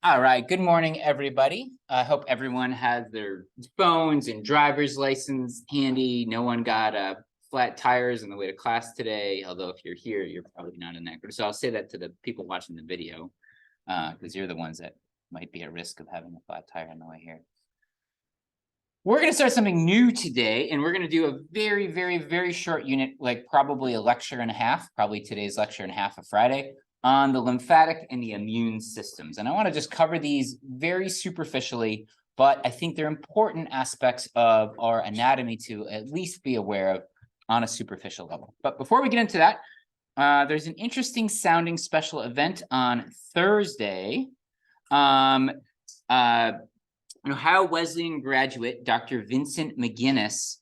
All right, good morning, everybody. I hope everyone has their phones and driver's license handy. No one got flat tires on the way to class today, although if you're here, you're probably not in that group. So I'll say that to the people watching the video, because you're the ones that might be at risk of having a flat tire on the way here. We're going to start something new today, and we're going to do a very, very, very short unit, like probably a lecture and a half, probably today's lecture and a half of Friday, on the lymphatic and the immune systems. And I want to just cover these very superficially, but I think they're important aspects of our anatomy to at least be aware of on a superficial level. But before we get into that, there's an interesting sounding special event on Thursday. An Ohio Wesleyan graduate, Dr. Vincent McGinnis,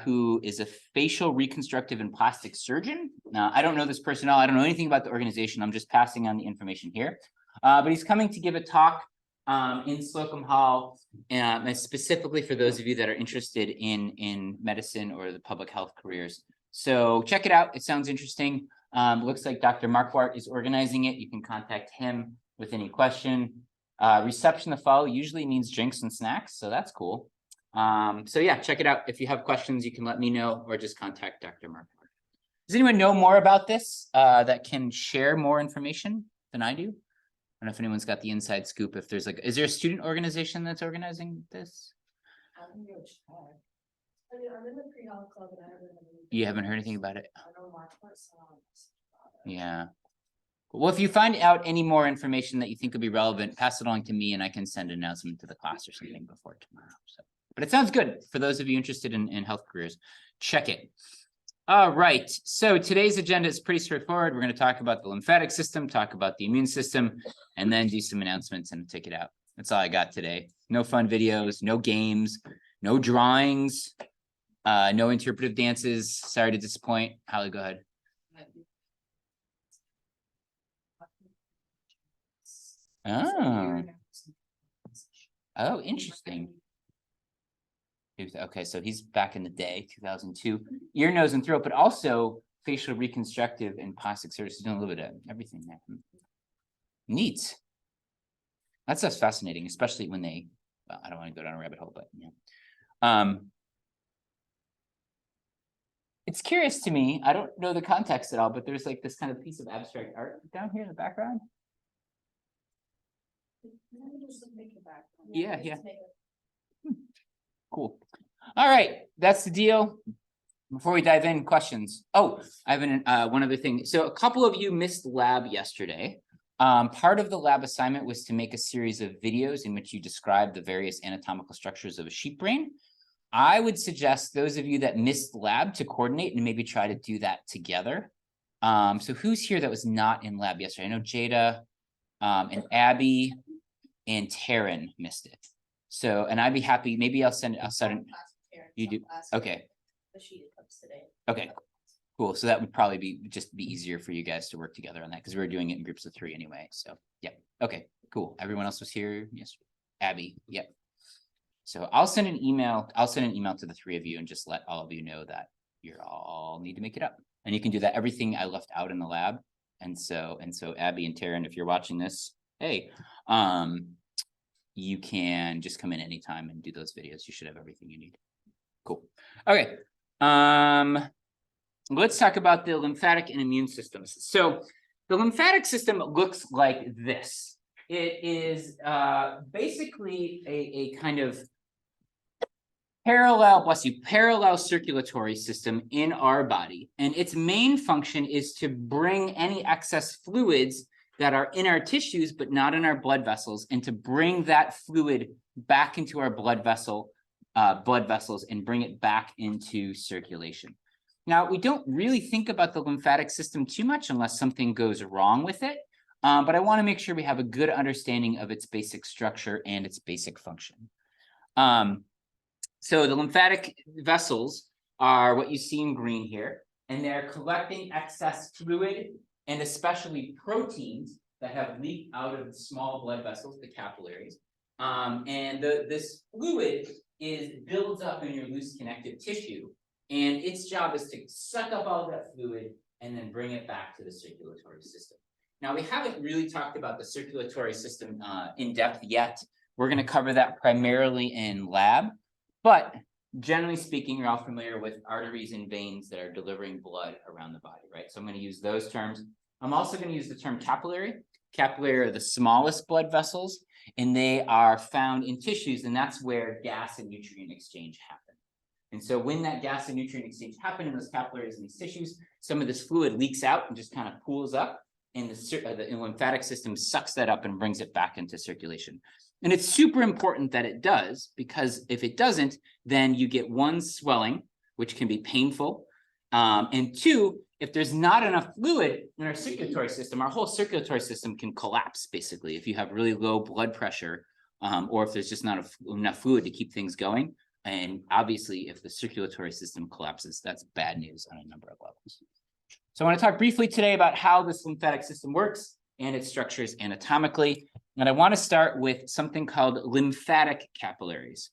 who is a facial reconstructive and plastic surgeon. Now, I don't know this personnel. I don't know anything about the organization. I'm just passing on the information here. But he's coming to give a talk in Slocum Hall, and specifically for those of you that are interested in medicine or the public health careers. So check it out. It sounds interesting. Looks like Dr. Marquardt is organizing it. You can contact him with any question. Reception to follow usually means drinks and snacks, so that's cool. So yeah, check it out. If you have questions, you can let me know or just contact Dr. Marquardt. Does anyone know more about this that can share more information than I do? I don't know if anyone's got the inside scoop. If there's is there a student organization that's organizing this? I'm in the pre-health club and I haven't. You haven't heard anything about it? I know Marquardt. Yeah. Well, if you find out any more information that you think would be relevant, pass it along to me and I can send an announcement to the class or something before tomorrow. So, but it sounds good for those of you interested in health careers. Check it. All right. So today's agenda is pretty straightforward. We're going to talk about the lymphatic system, talk about the immune system, and then do some announcements and take it out. That's all I got today. No fun videos, no games, no drawings, no interpretive dances. Sorry to disappoint. Holly, go ahead. Oh, interesting. Okay, so he's back in the day, 2002. Ear, nose, and throat, but also facial reconstructive and plastic surgery. Doing a little bit of everything there. Neat. That stuff's fascinating, especially when they. Well, I don't want to go down a rabbit hole, but yeah. It's curious to me. I don't know the context at all, but there's like this kind of piece of abstract art down here in the background. Yeah. Cool. All right, that's the deal. Before we dive in, questions. Oh, I have one other thing. So a couple of you missed lab yesterday. Part of the lab assignment was to make a series of videos in which you describe the various anatomical structures of a sheep brain. I would suggest those of you that missed lab to coordinate and maybe try to do that together. So who's here that was not in lab yesterday? I know Jada and Abby and Taryn missed it. So, and I'd be happy, maybe I'll send it. You do? Okay. Okay, cool. So that would probably be easier for you guys to work together on that because we were doing it in groups of 3 anyway. So yeah. Okay, cool. Everyone else was here? Yes. Abby, yep. So I'll send an email to the 3 of you and just let all of you know that you all need to make it up. And you can do that, everything I left out in the lab. And so Abby and Taryn, if you're watching this, hey, you can just come in anytime and do those videos. You should have everything you need. Cool. Okay. Let's talk about the lymphatic and immune systems. So the lymphatic system looks like this. It is basically a kind of parallel circulatory system in our body. And its main function is to bring any excess fluids that are in our tissues, but not in our blood vessels, and to bring that fluid back into our blood vessels and bring it back into circulation. Now, we don't really think about the lymphatic system too much unless something goes wrong with it. But I want to make sure we have a good understanding of its basic structure and its basic function. So the lymphatic vessels are what you see in green here, and they're collecting excess fluid and especially proteins that have leaked out of the small blood vessels, the capillaries. This fluid builds up in your loose connective tissue, and its job is to suck up all that fluid and then bring it back to the circulatory system. Now, we haven't really talked about the circulatory system in depth yet. We're going to cover that primarily in lab, but generally speaking, you're all familiar with arteries and veins that are delivering blood around the body, right? So I'm going to use those terms. I'm also going to use the term capillary. Capillary are the smallest blood vessels, and they are found in tissues, and that's where gas and nutrient exchange happen. And so when that gas and nutrient exchange happen in those capillaries in these tissues, some of this fluid leaks out and just kind of pools up, and the lymphatic system sucks that up and brings it back into circulation. And it's super important that it does, because if it doesn't, then you get one, swelling, which can be painful, and two, if there's not enough fluid in our circulatory system, our whole circulatory system can collapse, basically, if you have really low blood pressure, or if there's just not enough fluid to keep things going. And obviously, if the circulatory system collapses, that's bad news on a number of levels. So I want to talk briefly today about how this lymphatic system works and its structures anatomically. And I want to start with something called lymphatic capillaries.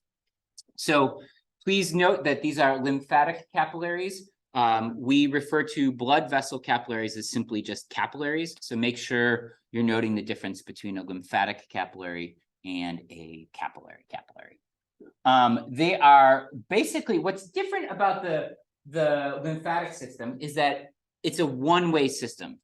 So please note that these are lymphatic capillaries. We refer to blood vessel capillaries as simply just capillaries. So make sure you're noting the difference between a lymphatic capillary and a capillary. They are basically, what's different about the lymphatic system is that it's a one-way system.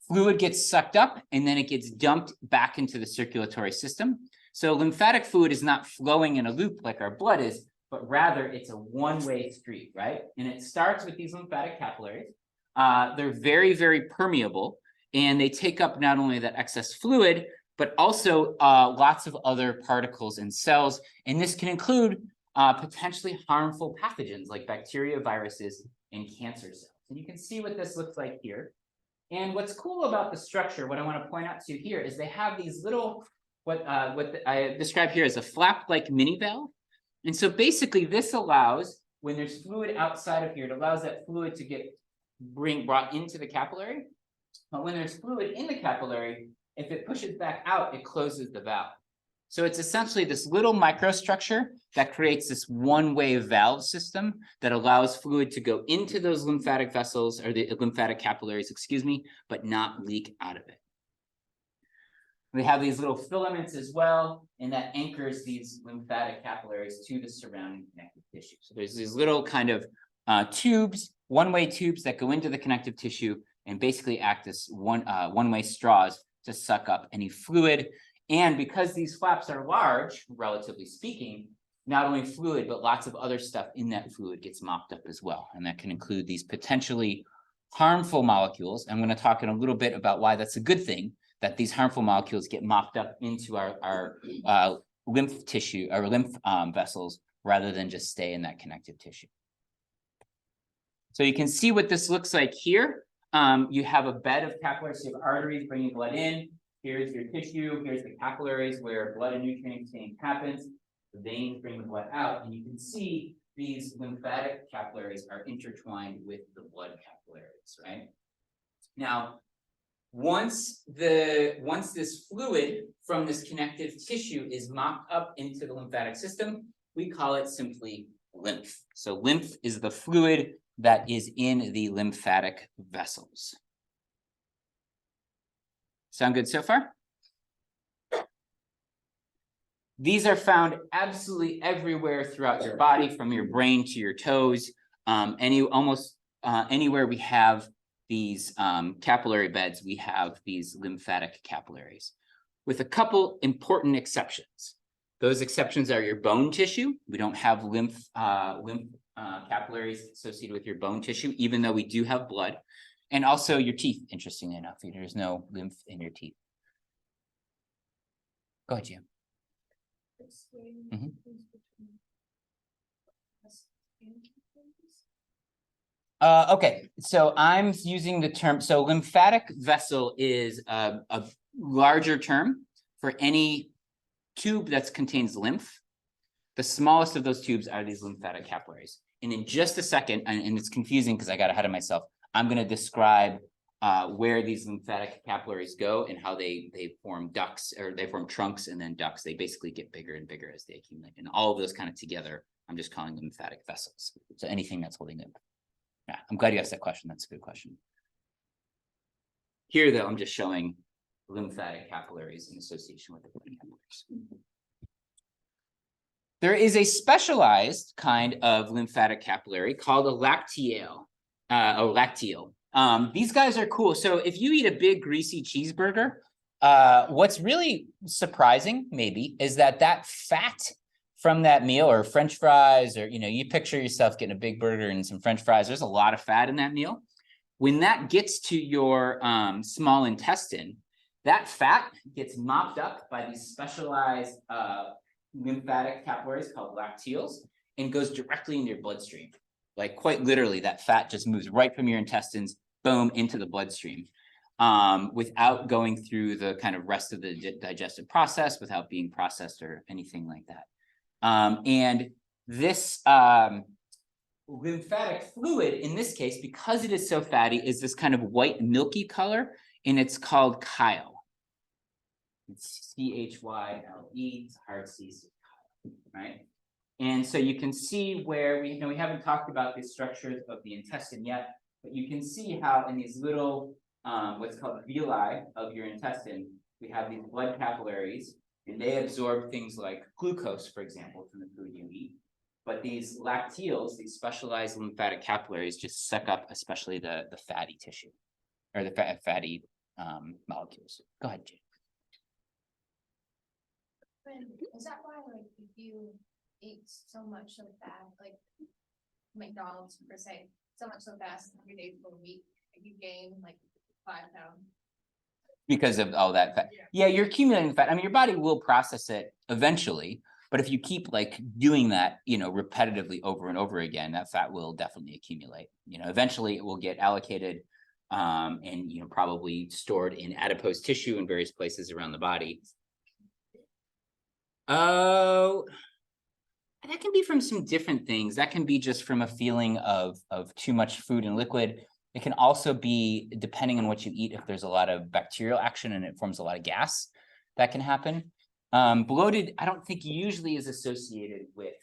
Fluid gets sucked up and then it gets dumped back into the circulatory system. So lymphatic fluid is not flowing in a loop like our blood is, but rather it's a one-way street, right? And it starts with these lymphatic capillaries. They're very, very permeable, and they take up not only that excess fluid, but also lots of other particles and cells. And this can include potentially harmful pathogens like bacteria, viruses, and cancer cells. And you can see what this looks like here. And what's cool about the structure, what I want to point out to you here, is they have these little, what I describe here as a flap-like mini valve. And so basically this allows, when there's fluid outside of here, it allows that fluid to get brought into the capillary. But when there's fluid in the capillary, if it pushes back out, it closes the valve. So it's essentially this little microstructure that creates this one-way valve system that allows fluid to go into those lymphatic vessels, or the lymphatic capillaries, excuse me, but not leak out of it. We have these little filaments as well, and that anchors these lymphatic capillaries to the surrounding connective tissue. So there's these little kind of tubes, one-way tubes that go into the connective tissue and basically act as one-way straws to suck up any fluid. And because these flaps are large, relatively speaking, not only fluid, but lots of other stuff in that fluid gets mopped up as well. And that can include these potentially harmful molecules. I'm going to talk in a little bit about why that's a good thing, that these harmful molecules get mopped up into our lymph tissue, our lymph vessels, rather than just stay in that connective tissue. So you can see what this looks like here. You have a bed of capillaries, so you have arteries bringing blood in. Here's your tissue, here's the capillaries where blood and nutrient exchange happens. The veins bring the blood out, and you can see these lymphatic capillaries are intertwined with the blood capillaries, right? Now, once this fluid from this connective tissue is mopped up into the lymphatic system, we call it simply lymph. So lymph is the fluid that is in the lymphatic vessels. Sound good so far? These are found absolutely everywhere throughout your body, from your brain to your toes. Almost anywhere we have these capillary beds, we have these lymphatic capillaries, with a couple important exceptions. Those exceptions are your bone tissue. We don't have lymph capillaries associated with your bone tissue, even though we do have blood. And also your teeth, interestingly enough, there's no lymph in your teeth. Go ahead, Jim. Okay, so I'm using the term, so lymphatic vessel is a larger term for any tube that contains lymph. The smallest of those tubes are these lymphatic capillaries. And in just a second, and it's confusing because I got ahead of myself, I'm going to describe where these lymphatic capillaries go and how they form ducts, or they form trunks and then ducts. They basically get bigger and bigger as they accumulate. And all of those kind of together, I'm just calling them lymphatic vessels. So anything that's holding them. Yeah, I'm glad you asked that question. That's a good question. Here, though, I'm just showing lymphatic capillaries in association with the blood capillaries. There is a specialized kind of lymphatic capillary called a lacteal. These guys are cool. So if you eat a big greasy cheeseburger, what's really surprising maybe is that fat from that meal, or French fries, or you picture yourself getting a big burger and some French fries, there's a lot of fat in that meal. When that gets to your small intestine, that fat gets mopped up by these specialized lymphatic capillaries called lacteals and goes directly into your bloodstream. Like quite literally, that fat just moves right from your intestines, boom, into the bloodstream, without going through the kind of rest of the digestive process, without being processed or anything like that. And this lymphatic fluid, in this case, because it is so fatty, is this kind of white milky color, and it's called chyle. It's CHYLE. It's hard C, right? And so you can see where we haven't talked about the structures of the intestine yet, but you can see how in these little what's called villi of your intestine, we have these blood capillaries, and they absorb things like glucose, for example, from the food you eat. But these lacteals, these specialized lymphatic capillaries, just suck up especially the fatty tissue, or the fatty molecules. Go ahead, Jane. Is that why, like, if you eat so much so fast, like McDonald's per se, so much so fast 3 days per week, you gain like 5 pounds? Because of all that fat. Yeah, you're accumulating fat. I mean, your body will process it eventually, but if you keep like doing that, repetitively over and over again, that fat will definitely accumulate. Eventually it will get allocated and probably stored in adipose tissue in various places around the body. Oh, that can be from some different things. That can be just from a feeling of too much food and liquid. It can also be, depending on what you eat, if there's a lot of bacterial action and it forms a lot of gas, that can happen. Bloated, I don't think usually is associated with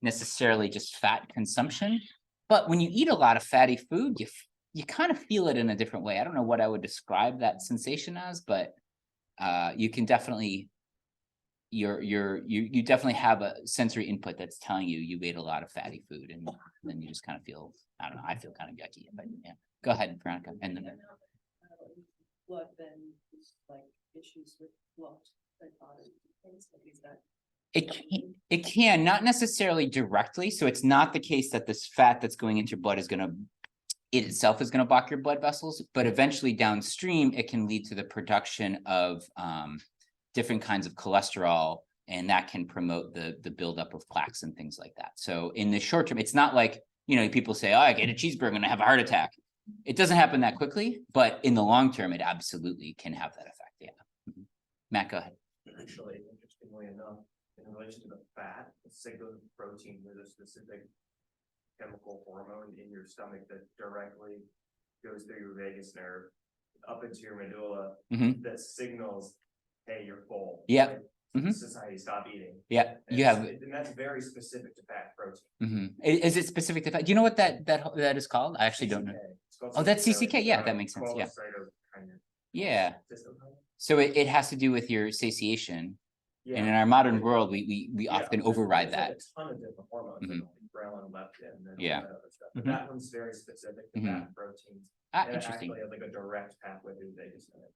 necessarily just fat consumption, but when you eat a lot of fatty food, you kind of feel it in a different way. I don't know what I would describe that sensation as, but you can definitely, you definitely have a sensory input that's telling you ate a lot of fatty food, and then you just kind of feel, I don't know, I feel kind of yucky, but yeah. Go ahead, Veronica. And then blood, then like issues with blood, things like that. it can not necessarily directly. So it's not the case that this fat that's going into your blood is it itself is going to block your blood vessels, but eventually downstream it can lead to the production of different kinds of cholesterol, and that can promote the buildup of plaques and things like that. So in the short term, it's not like, people say, oh, I get a cheeseburger and I have a heart attack. It doesn't happen that quickly, but in the long term, it absolutely can have that effect. Yeah. Mm-hmm. Matt, go ahead. Actually, interestingly enough, in relation to the fat, the signaling protein, there's a specific chemical hormone in your stomach that directly goes through your vagus nerve up into your medulla, that signals, hey, you're full. Yeah. Society, stop eating. Yeah, and that's very specific to fat protein. Is it specific to fat? Do you know what that is called? I actually don't know. Oh, that's CCK. Yeah, that makes sense. Yeah. Yeah. So it has to do with your satiation. Yeah. And in our modern world, we often override that. A ton of different hormones, like ghrelin, leptin, and yeah. all that other stuff. But that one's very specific to fat proteins. And interesting. It actually has like a direct pathway through the vagus nerve.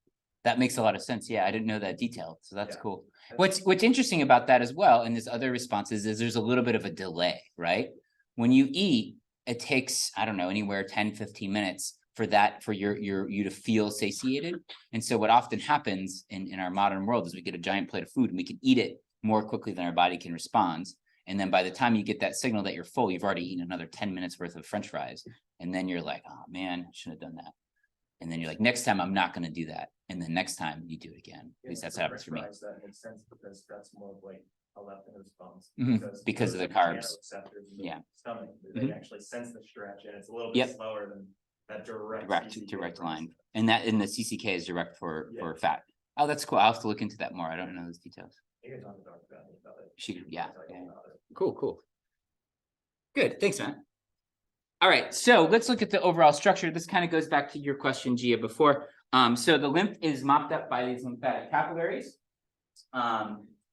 That makes a lot of sense. Yeah, I didn't know that detail. So that's cool. What's interesting about that as well, and there's other responses, is there's a little bit of a delay, right? When you eat, it takes, I don't know, anywhere 10, 15 minutes for you to feel satiated. And so what often happens in our modern world is we get a giant plate of food and we can eat it more quickly than our body can respond. And then by the time you get that signal that you're full, you've already eaten another 10 minutes worth of French fries. And then you're like, oh man, I shouldn't have done that. And then you're like, next time I'm not going to do that. And then next time you do it again. At least that's what happens for me. That makes sense because that's more of like a leptin response. Because of the carbs. Yeah. Stomach, they actually sense the stretch, and it's a little bit slower than that direct line. And that in the CCK is direct for fat. Oh, that's cool. I'll have to look into that more. I don't know those details. You can talk to Dr. Bethany about it. Yeah. Cool. Good. Thanks, man. All right, so let's look at the overall structure. This kind of goes back to your question, Gia, before. So the lymph is mopped up by these lymphatic capillaries.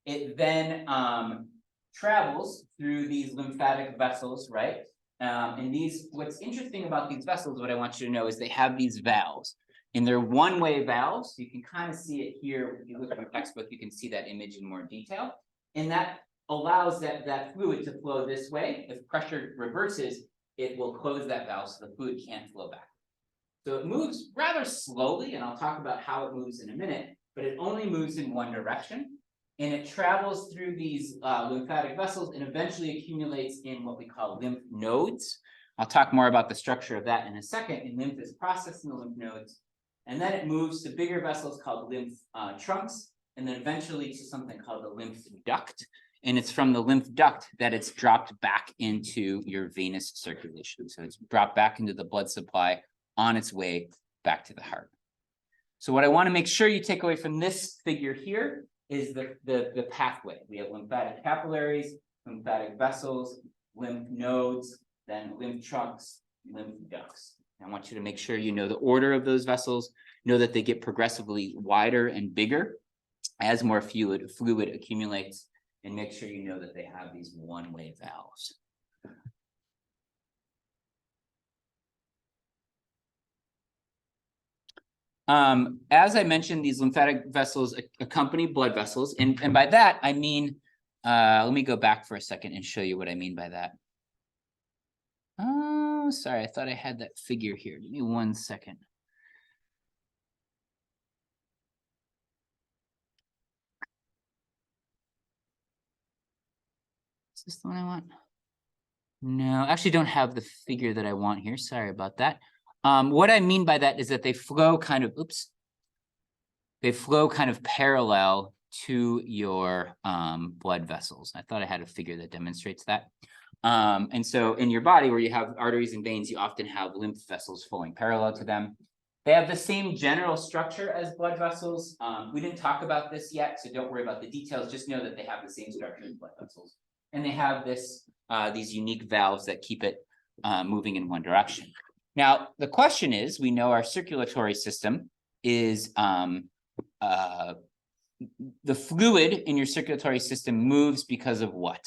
It then travels through these lymphatic vessels, right? And what's interesting about these vessels, what I want you to know is they have these valves. And they're one-way valves. You can kind of see it here. If you look at your textbook, you can see that image in more detail. And that allows that fluid to flow this way. If pressure reverses, it will close that valve so the fluid can't flow back. So it moves rather slowly, and I'll talk about how it moves in a minute, but it only moves in one direction. And it travels through these lymphatic vessels and eventually accumulates in what we call lymph nodes. I'll talk more about the structure of that in a second. And lymph is processed in the lymph nodes. And then it moves to bigger vessels called lymph trunks, and then eventually to something called the lymph duct. And it's from the lymph duct that it's dropped back into your venous circulation. So it's dropped back into the blood supply on its way back to the heart. So what I want to make sure you take away from this figure here is the pathway. We have lymphatic capillaries, lymphatic vessels, lymph nodes, then lymph trunks, lymph ducts. I want you to make sure you know the order of those vessels, know that they get progressively wider and bigger as more fluid accumulates, and make sure you know that they have these one-way valves. As I mentioned, these lymphatic vessels accompany blood vessels, and by that I mean, let me go back for a second and show you what I mean by that. Oh, sorry, I thought I had that figure here. Give me 1 second. Is this the one I want? No, I actually don't have the figure that I want here. Sorry about that. What I mean by that is that they flow kind of, they flow kind of parallel to your blood vessels. I thought I had a figure that demonstrates that. And so in your body where you have arteries and veins, you often have lymph vessels flowing parallel to them. They have the same general structure as blood vessels. We didn't talk about this yet, so don't worry about the details. Just know that they have the same structure as blood vessels. And they have these unique valves that keep it moving in one direction. Now, the question is, we know our circulatory system is the fluid in your circulatory system moves because of what?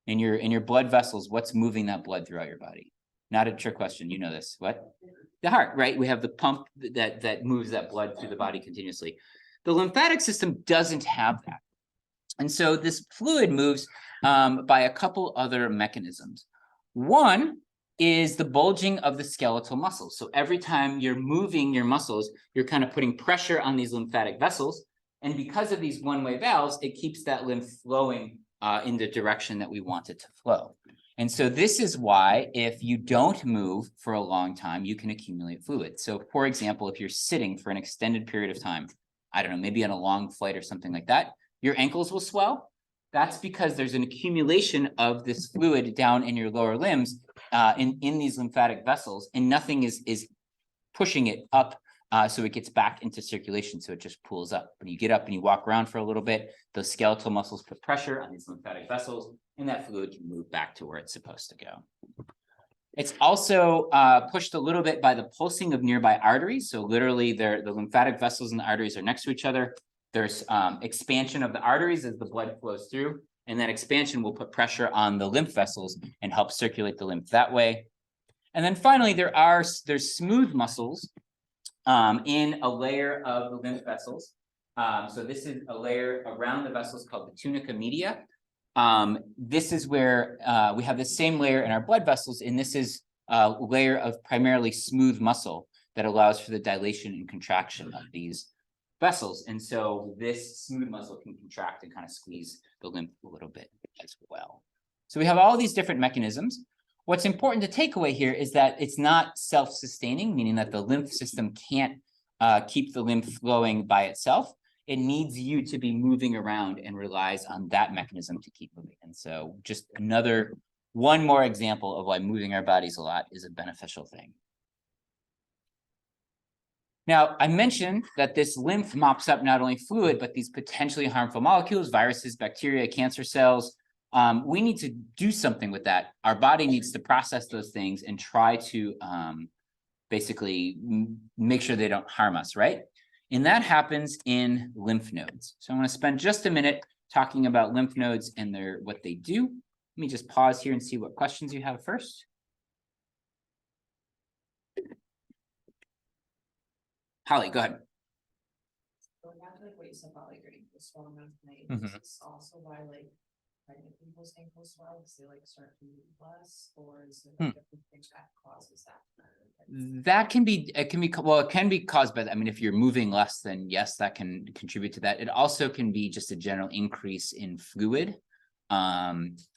In your blood vessels, what's moving that blood throughout your body? Not a trick question, you know this. What? The heart, right? We have the pump that moves that blood through the body continuously. The lymphatic system doesn't have that. And so this fluid moves by a couple other mechanisms. One is the bulging of the skeletal muscles. So every time you're moving your muscles, you're kind of putting pressure on these lymphatic vessels. And because of these one-way valves, it keeps that lymph flowing in the direction that we want it to flow. And so this is why if you don't move for a long time, you can accumulate fluid. So for example, if you're sitting for an extended period of time, I don't know, maybe on a long flight or something like that, your ankles will swell. That's because there's an accumulation of this fluid down in your lower limbs in these lymphatic vessels, and nothing is pushing it up so it gets back into circulation, so it just pulls up. When you get up and you walk around for a little bit, those skeletal muscles put pressure on these lymphatic vessels, and that fluid can move back to where it's supposed to go. It's also pushed a little bit by the pulsing of nearby arteries. So literally the lymphatic vessels and the arteries are next to each other. There's expansion of the arteries as the blood flows through, and that expansion will put pressure on the lymph vessels and help circulate the lymph that way. And then finally, there's smooth muscles in a layer of the lymph vessels. So this is a layer around the vessels called the tunica media. This is where we have the same layer in our blood vessels, and this is a layer of primarily smooth muscle that allows for the dilation and contraction of these vessels. And so this smooth muscle can contract and kind of squeeze the lymph a little bit as well. So we have all these different mechanisms. What's important to take away here is that it's not self-sustaining, meaning that the lymph system can't keep the lymph flowing by itself. It needs you to be moving around and relies on that mechanism to keep moving. And so just one more example of why moving our bodies a lot is a beneficial thing. Now, I mentioned that this lymph mops up not only fluid, but these potentially harmful molecules, viruses, bacteria, cancer cells. We need to do something with that. Our body needs to process those things and try to basically make sure they don't harm us, right? And that happens in lymph nodes. So I want to spend just a minute talking about lymph nodes and what they do. Let me just pause here and see what questions you have first. Holly, go ahead. Going back to like what you said about like the swollen lymph Mhm. nodes, is this also why like pregnant people's ankles swell because they like start to move less, or is it like different things that causes that? That can be, it can be caused by that. I mean, if you're moving less, then yes, that can contribute to that. It also can be just a general increase in fluid.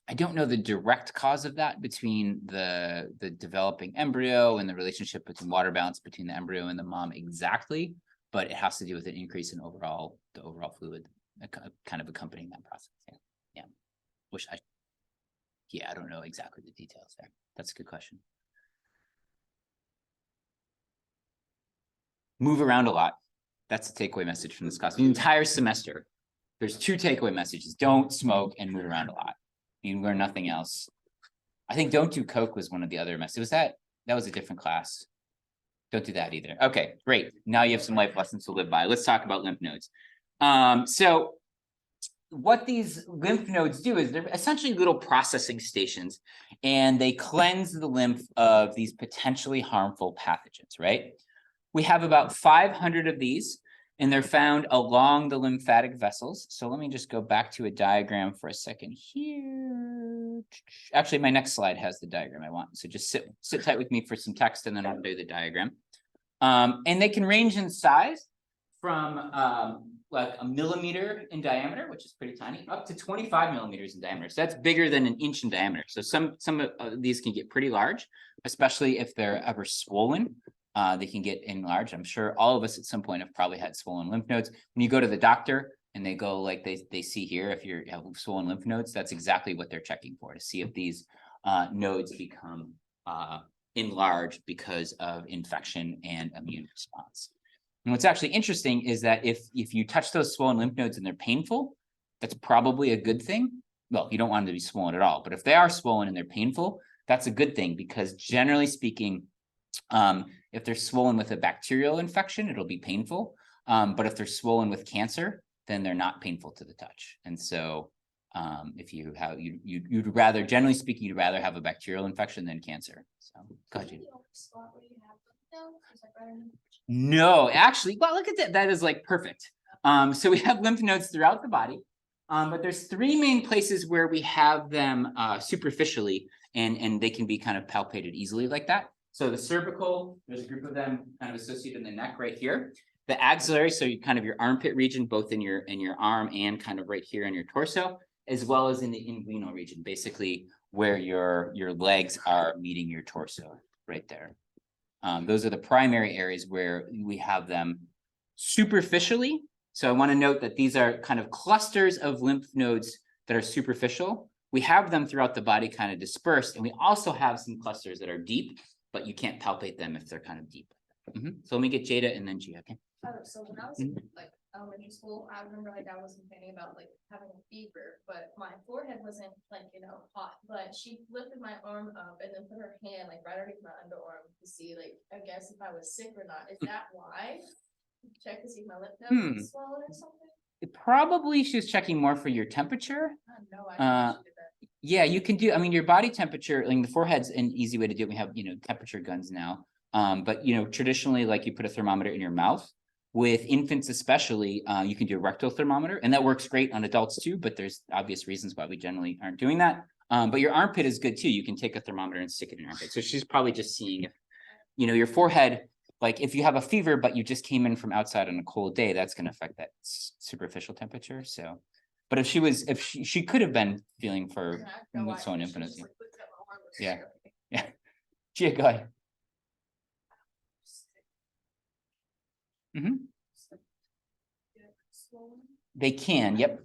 I don't know the direct cause of that between the developing embryo and the relationship between water balance between the embryo and the mom exactly, but it has to do with an increase in the overall fluid kind of accompanying that process. Yeah. I don't know exactly the details there. That's a good question. Move around a lot. That's the takeaway message from this class. The entire semester, there's 2 takeaway messages. Don't smoke and move around a lot. You learn nothing else. I think don't do coke was one of the other messages. That was a different class. Don't do that either. Okay, great. Now you have some life lessons to live by. Let's talk about lymph nodes. So what these lymph nodes do is they're essentially little processing stations, and they cleanse the lymph of these potentially harmful pathogens, right? We have about 500 of these, and they're found along the lymphatic vessels. So let me just go back to a diagram for a second here. Actually, my next slide has the diagram I want. So just sit tight with me for some text, and then I'll do the diagram. And they can range in size from like a millimeter in diameter, which is pretty tiny, up to 25 millimeters in diameter. So that's bigger than an inch in diameter. So some of these can get pretty large, especially if they're ever swollen. They can get enlarged. I'm sure all of us at some point have probably had swollen lymph nodes. When you go to the doctor and they go like they see here, if you have swollen lymph nodes, that's exactly what they're checking for, to see if these nodes become enlarged because of infection and immune response. And what's actually interesting is that if you touch those swollen lymph nodes and they're painful, that's probably a good thing. Well, you don't want them to be swollen at all, but if they are swollen and they're painful, that's a good thing, because generally speaking, if they're swollen with a bacterial infection, it'll be painful. But if they're swollen with cancer, then they're not painful to the touch. And so if you have, you'd rather, generally speaking, you'd rather have a bacterial infection than cancer. So go ahead, Judy. No, actually, well, look at that. That is like perfect. So we have lymph nodes throughout the body, but there's 3 main places where we have them superficially, and they can be kind of palpated easily like that. So the cervical, there's a group of them kind of associated in the neck right here. The axillary, so you kind of your armpit region, both in your arm and kind of right here in your torso, as well as in the inguinal region, basically where your legs are meeting your torso right there. Those are the primary areas where we have them superficially. So I want to note that these are kind of clusters of lymph nodes that are superficial. We have them throughout the body kind of dispersed, and we also have some clusters that are deep, but you can't palpate them if they're kind of deep. So let me get Jada and then Gia. Okay. So when I was in like elementary school, I remember like I was complaining about like having a fever, but my forehead wasn't like, hot, but she lifted my arm up and then put her hand like right underneath my underarm to see like, I guess if I was sick or not. Is that why? Check to see if my lymph node was swollen or something? Probably she was checking more for your temperature. No, I didn't do that. Yeah, you can do, I mean, your body temperature, like the forehead's an easy way to do it. We have, temperature guns now. But traditionally, like you put a thermometer in your mouth. With infants especially, you can do a rectal thermometer, and that works great on adults too, but there's obvious reasons why we generally aren't doing that. But your armpit is good too. You can take a thermometer and stick it in your armpit. So she's probably just seeing if, your forehead, like if you have a fever, but you just came in from outside on a cold day, that's going to affect that superficial temperature. So, but if she could have been feeling for swollen lymph nodes. Yeah. Yeah. Gia, go ahead. They can, yep.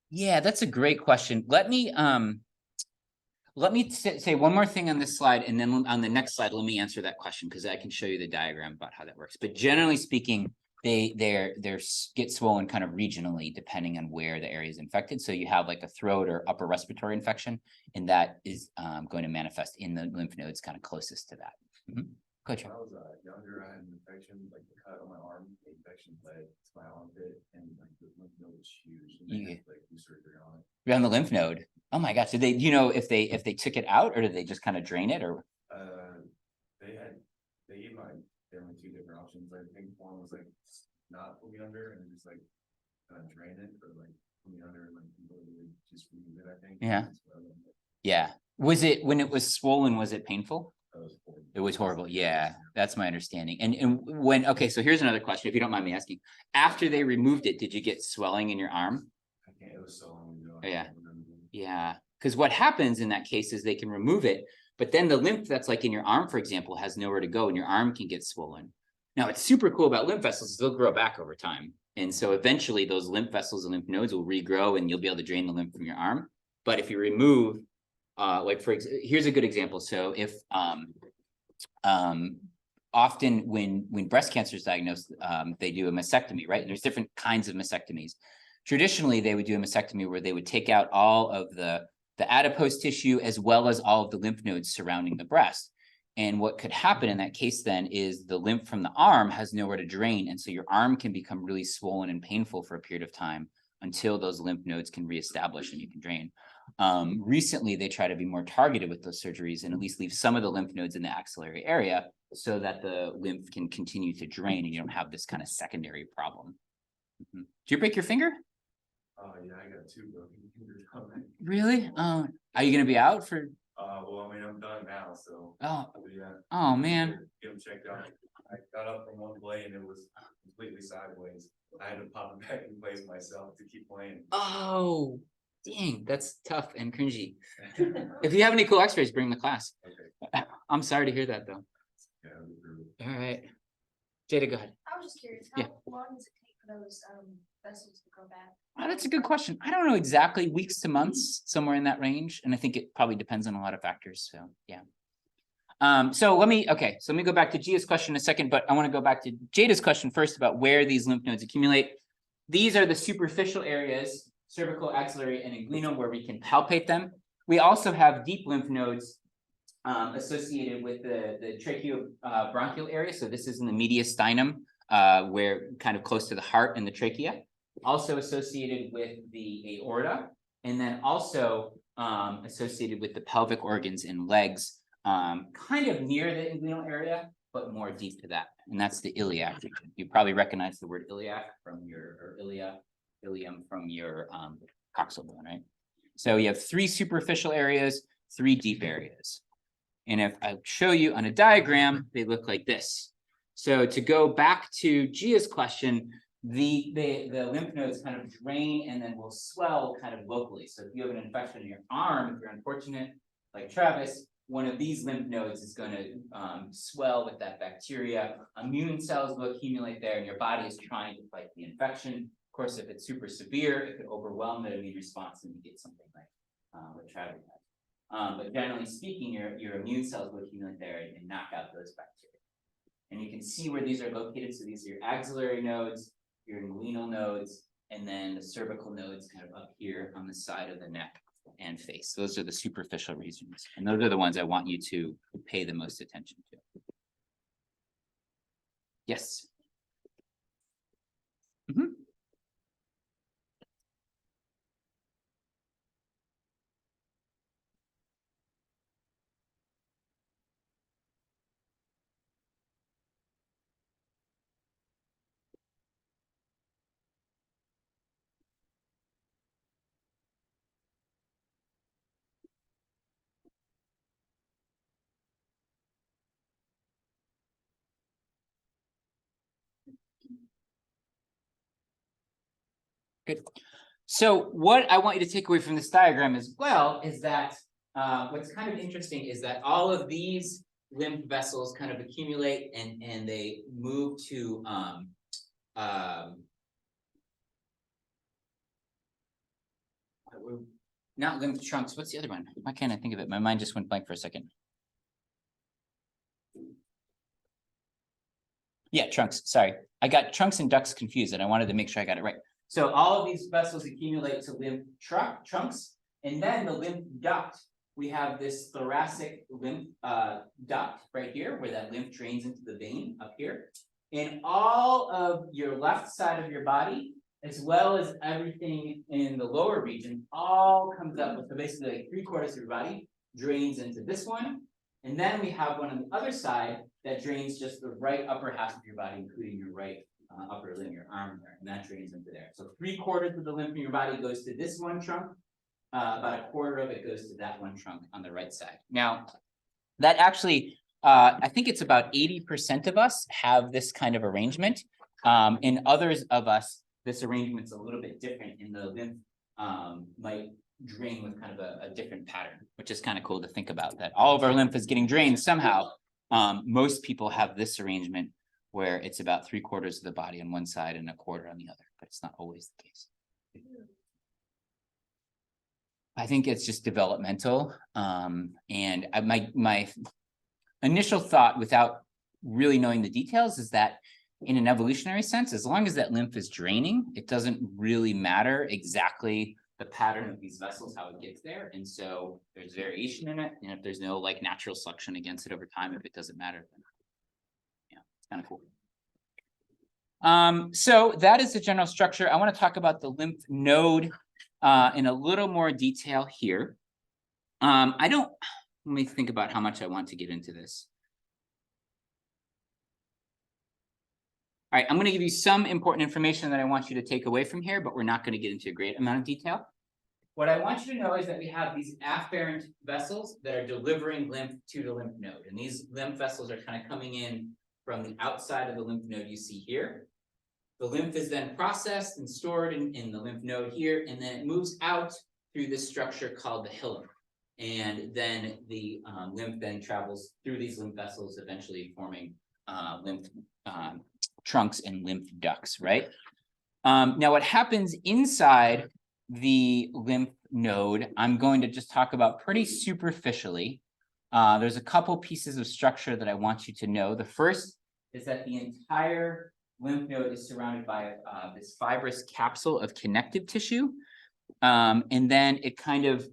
Yeah, that's a great question. Let me say one more thing on this slide, and then on the next slide, let me answer that question, because I can show you the diagram about how that works. But generally speaking, get swollen kind of regionally depending on where the area is infected. So you have like a throat or upper respiratory infection, and that is going to manifest in the lymph nodes kind of closest to that. Go ahead, When Charlie. I was younger, I had an infection, like the cut on my arm, the infection led to my armpit, and like the lymph node was huge. And they had, like do surgery on it. Around the lymph node. Oh my gosh. Did they, you know, if they took it out, or did they just kind of drain it, or? They gave my family two different options. I think one was like not put me under and just like drain it, or like put me under and like completely just remove it, I think. Yeah. So, Yeah. Was it, when it was swollen, was it painful? that was horrible. It was horrible. Yeah, that's my understanding. And when, okay, so here's another question, if you don't mind me asking. After they removed it, did you get swelling in your arm? I can't, it was so long ago. Yeah. I can't remember. Yeah, because what happens in that case is they can remove it, but then the lymph that's like in your arm, for example, has nowhere to go, and your arm can get swollen. Now, what's super cool about lymph vessels is they'll grow back over time. And so eventually those lymph vessels and lymph nodes will regrow and you'll be able to drain the lymph from your arm. But if you remove, like here's a good example. So if often when breast cancer is diagnosed, they do a mastectomy, right? And there's different kinds of mastectomies. Traditionally, they would do a mastectomy where they would take out all of the adipose tissue as well as all of the lymph nodes surrounding the breast. And what could happen in that case then is the lymph from the arm has nowhere to drain. And so your arm can become really swollen and painful for a period of time until those lymph nodes can reestablish and you can drain. Recently, they try to be more targeted with those surgeries and at least leave some of the lymph nodes in the axillary area so that the lymph can continue to drain and you don't have this kind of secondary problem. Did you break your finger? Oh yeah, I got two broken fingers coming. Really? Are you gonna be out for? Well, I mean, I'm done now, so. Oh, But yeah. oh man. Get them checked out. I got up from one play and it was completely sideways. I had to pop it back in place myself to keep playing. Oh, dang, that's tough and cringy. If you have any cool X-rays, bring them to class. Okay. I'm sorry to hear that though. Yeah, it was brutal. All right, Jada, go ahead. I was just curious, Yeah. how long does it take for those vessels to grow back? Oh, that's a good question. I don't know exactly, weeks to months, somewhere in that range, and I think it probably depends on a lot of factors. So yeah. So let me go back to Gia's question in a second, but I want to go back to Jada's question first about where these lymph nodes accumulate. These are the superficial areas, cervical, axillary, and inguinal, where we can palpate them. We also have deep lymph nodes associated with the tracheobronchial area. So this is in the mediastinum, where kind of close to the heart and the trachea. Also associated with the aorta, and then also associated with the pelvic organs and legs, kind of near the inguinal area, but more deep to that. And that's the iliac region. You probably recognize the word iliac from your, or ilium from your coxal bone, right? So you have 3 superficial areas, 3 deep areas. And if I show you on a diagram, they look like this. So to go back to Gia's question, the lymph nodes kind of drain and then will swell kind of locally. So if you have an infection in your arm, if you're unfortunate, like Travis, one of these lymph nodes is going to swell with that bacteria. Immune cells will accumulate there, and your body is trying to fight the infection. Of course, if it's super severe, it could overwhelm the immune response and you get something like what Travis had. But generally speaking, your immune cells will accumulate there and knock out those bacteria. And you can see where these are located. So these are your axillary nodes, your inguinal nodes, and then the cervical nodes kind of up here on the side of the neck and face. Those are the superficial regions. And those are the ones I want you to pay the most attention to. Yes. Good. So what I want you to take away from this diagram as well is that what's kind of interesting is that all of these lymph vessels kind of accumulate and they move to not lymph trunks. What's the other one? Why can't I think of it? My mind just went blank for a second. Yeah, trunks, sorry. I got trunks and ducts confused and I wanted to make sure I got it right. So all of these vessels accumulate to lymph trunks, and then the lymph duct, we have this thoracic lymph duct right here where that lymph drains into the vein up here. And all of your left side of your body, as well as everything in the lower region, all comes up with, so basically like 3/4 of your body drains into this one. And then we have one on the other side that drains just the right upper half of your body, including your right upper limb, your arm there, and that drains into there. So 3/4 of the lymph in your body goes to this one trunk. About 1/4 of it goes to that one trunk on the right side. Now, that actually, I think it's about 80% of us have this kind of arrangement. In others of us, this arrangement's a little bit different, and the lymph might drain with kind of a different pattern, which is kind of cool to think about, that all of our lymph is getting drained somehow. Most people have this arrangement where it's about 3/4 of the body on one side and 1/4 on the other, but it's not always the case. I think it's just developmental. And my initial thought, without really knowing the details, is that in an evolutionary sense, as long as that lymph is draining, it doesn't really matter exactly the pattern of these vessels, how it gets there. And so there's variation in it. And if there's no like natural selection against it over time, if it doesn't matter, then yeah, it's kind of cool. So that is the general structure. I want to talk about the lymph node in a little more detail here. Let me think about how much I want to get into this. All right, I'm going to give you some important information that I want you to take away from here, but we're not going to get into a great amount of detail. What I want you to know is that we have these afferent vessels that are delivering lymph to the lymph node. And these lymph vessels are kind of coming in from the outside of the lymph node you see here. The lymph is then processed and stored in the lymph node here, and then it moves out through this structure called the hilum. And then the lymph then travels through these lymph vessels, eventually forming lymph trunks and lymph ducts, right? Now, what happens inside the lymph node, I'm going to just talk about pretty superficially. There's a couple pieces of structure that I want you to know. The first is that the entire lymph node is surrounded by this fibrous capsule of connective tissue. And then it kind of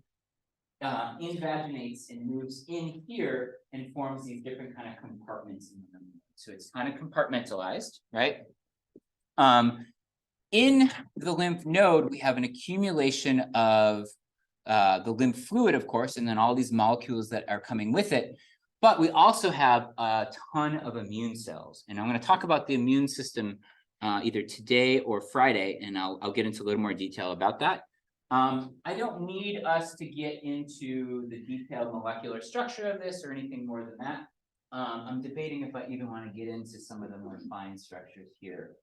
invaginates and moves in here and forms these different kind of compartments in the lymph node. So it's kind of compartmentalized, right? In the lymph node, we have an accumulation of the lymph fluid, of course, and then all these molecules that are coming with it. But we also have a ton of immune cells. And I'm going to talk about the immune system either today or Friday, and I'll get into a little more detail about that. I don't need us to get into the detailed molecular structure of this or anything more than that. I'm debating if I even want to get into some of the more fine structures here.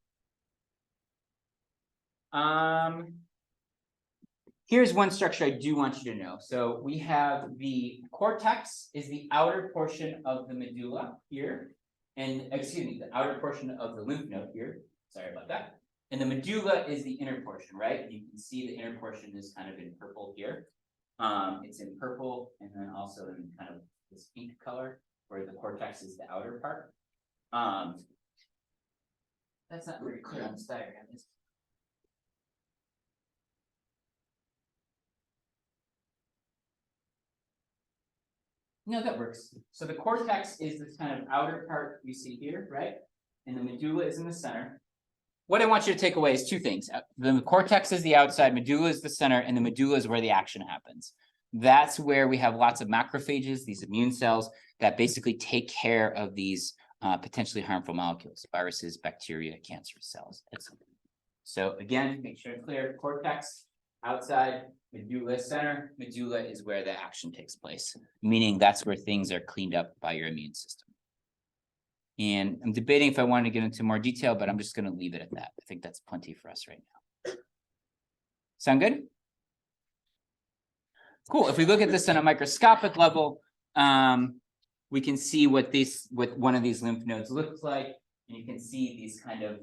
Here's one structure I do want you to know. So we have the cortex is the outer portion of the medulla here. And excuse me, the outer portion of the lymph node here. Sorry about that. And the medulla is the inner portion, right? You can see the inner portion is kind of in purple here. It's in purple and then also in kind of this pink color where the cortex is the outer part. That's not very clear on this diagram. No, that works. So the cortex is this kind of outer part you see here, right? And the medulla is in the center. What I want you to take away is two things. The cortex is the outside, medulla is the center, and the medulla is where the action happens. That's where we have lots of macrophages, these immune cells that basically take care of these potentially harmful molecules, viruses, bacteria, cancerous cells, etc. So again, make sure it's clear, cortex, outside, medulla center. Medulla is where the action takes place, meaning that's where things are cleaned up by your immune system. And I'm debating if I want to get into more detail, but I'm just going to leave it at that. I think that's plenty for us right now. Sound good? Cool. If we look at this on a microscopic level, we can see what one of these lymph nodes looks like. And you can see these kind of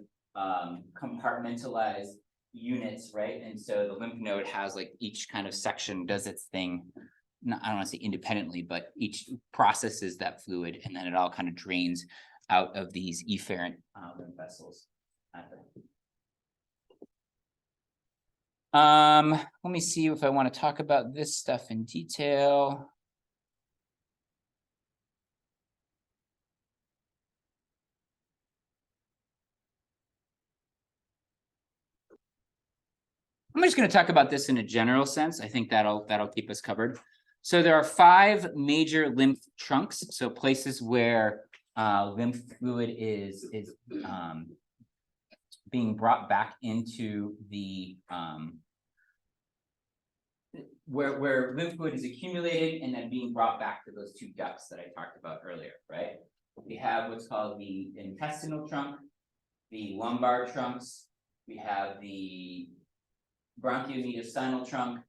compartmentalized units, right? And so the lymph node has like each kind of section does its thing. I don't want to say independently, but each processes that fluid and then it all kind of drains out of these efferent lymph vessels. Let me see if I want to talk about this stuff in detail. I'm just going to talk about this in a general sense. I think that'll keep us covered. So there are 5 major lymph trunks, so places where lymph fluid is being brought back into the where lymph fluid is accumulated and then being brought back to those 2 ducts that I talked about earlier, right? We have what's called the intestinal trunk, the lumbar trunks, we have the bronchiomediastinal trunk,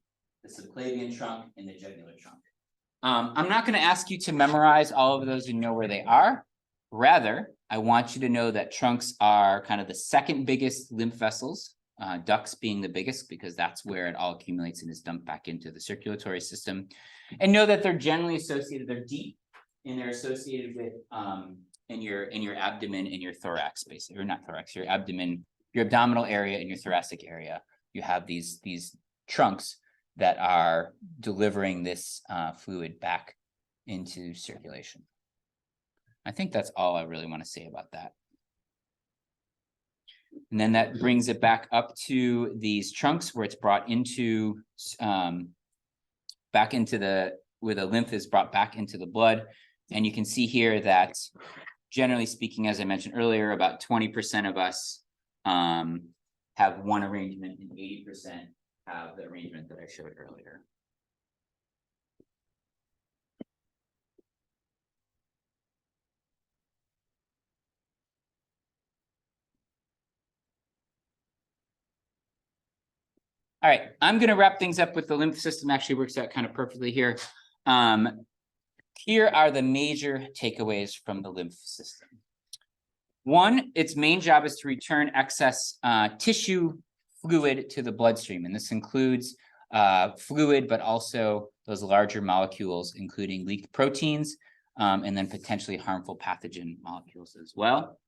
the subclavian trunk, and the jugular trunk. I'm not going to ask you to memorize all of those and know where they are. Rather, I want you to know that trunks are kind of the second biggest lymph vessels, ducts being the biggest because that's where it all accumulates and is dumped back into the circulatory system. And know that they're generally associated, they're deep, and they're associated with in your abdomen and your thorax, basically, or not thorax, your abdomen, your abdominal area and your thoracic area. You have these trunks that are delivering this fluid back into circulation. I think that's all I really want to say about that. And then that brings it back up to these trunks where it's brought into back into the where the lymph is brought back into the blood. And you can see here that generally speaking, as I mentioned earlier, about 20% of us have one arrangement and 80% have the arrangement that I showed earlier. All right, I'm going to wrap things up with the lymph system. Actually works out kind of perfectly here. Here are the major takeaways from the lymph system. 1, its main job is to return excess tissue fluid to the bloodstream. And this includes fluid, but also those larger molecules, including leaked proteins, and then potentially harmful pathogen molecules as well.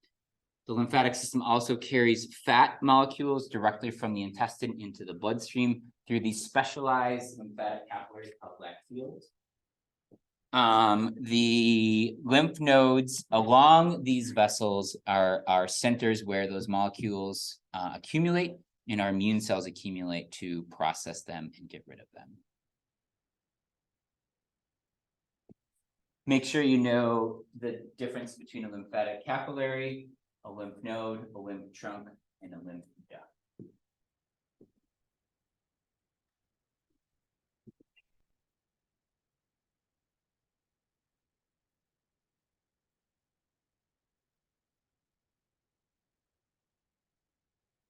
The lymphatic system also carries fat molecules directly from the intestine into the bloodstream through these specialized lymphatic capillaries called lacteals. The lymph nodes along these vessels are centers where those molecules accumulate and our immune cells accumulate to process them and get rid of them. Make sure you know the difference between a lymphatic capillary, a lymph node, a lymph trunk, and a lymph duct.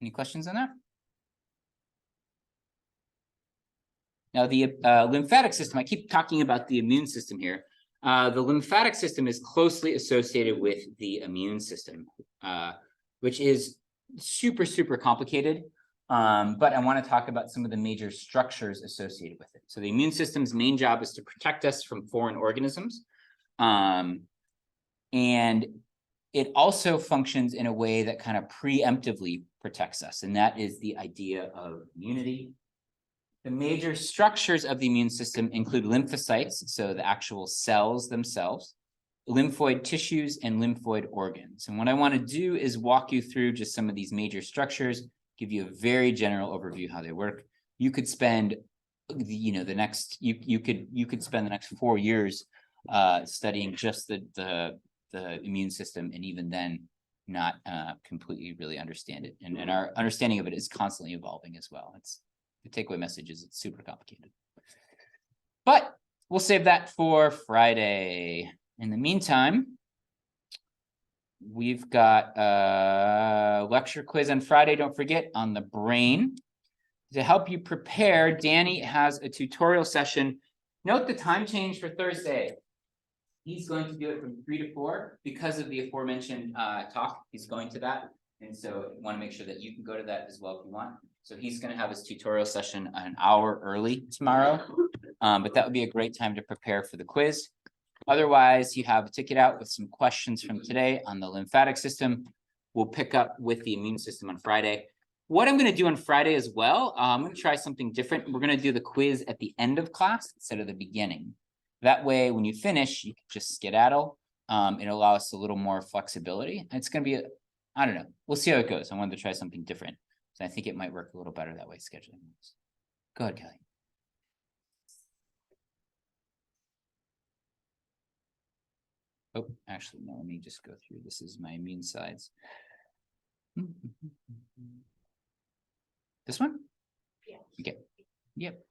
Any questions on that? Now, the lymphatic system, I keep talking about the immune system here. The lymphatic system is closely associated with the immune system, which is super, super complicated. But I want to talk about some of the major structures associated with it. So the immune system's main job is to protect us from foreign organisms. And it also functions in a way that kind of preemptively protects us. And that is the idea of immunity. The major structures of the immune system include lymphocytes, so the actual cells themselves, lymphoid tissues, and lymphoid organs. And what I want to do is walk you through just some of these major structures, give you a very general overview how they work. You could spend, the next, you could spend the next 4 years studying just the immune system, and even then not completely really understand it. And our understanding of it is constantly evolving as well. The takeaway message is it's super complicated. But we'll save that for Friday. In the meantime, we've got a lecture quiz on Friday, don't forget, on the brain. To help you prepare, Danny has a tutorial session. Note the time change for Thursday. He's going to do it from 3 to 4 because of the aforementioned talk. He's going to that. And so I want to make sure that you can go to that as well if you want. So he's going to have his tutorial session an hour early tomorrow. But that would be a great time to prepare for the quiz. Otherwise, you have a ticket out with some questions from today on the lymphatic system. We'll pick up with the immune system on Friday. What I'm gonna do on Friday as well, I'm gonna try something different. We're gonna do the quiz at the end of class instead of the beginning. That way, when you finish, you can just skedaddle. It'll allow us a little more flexibility. It's gonna be, I don't know, we'll see how it goes. I wanted to try something different. So I think it might work a little better that way, scheduling. Go ahead, Kelly. Oh, actually, no, let me just go through. This is my immune sides. This one? Yeah. Okay, yep.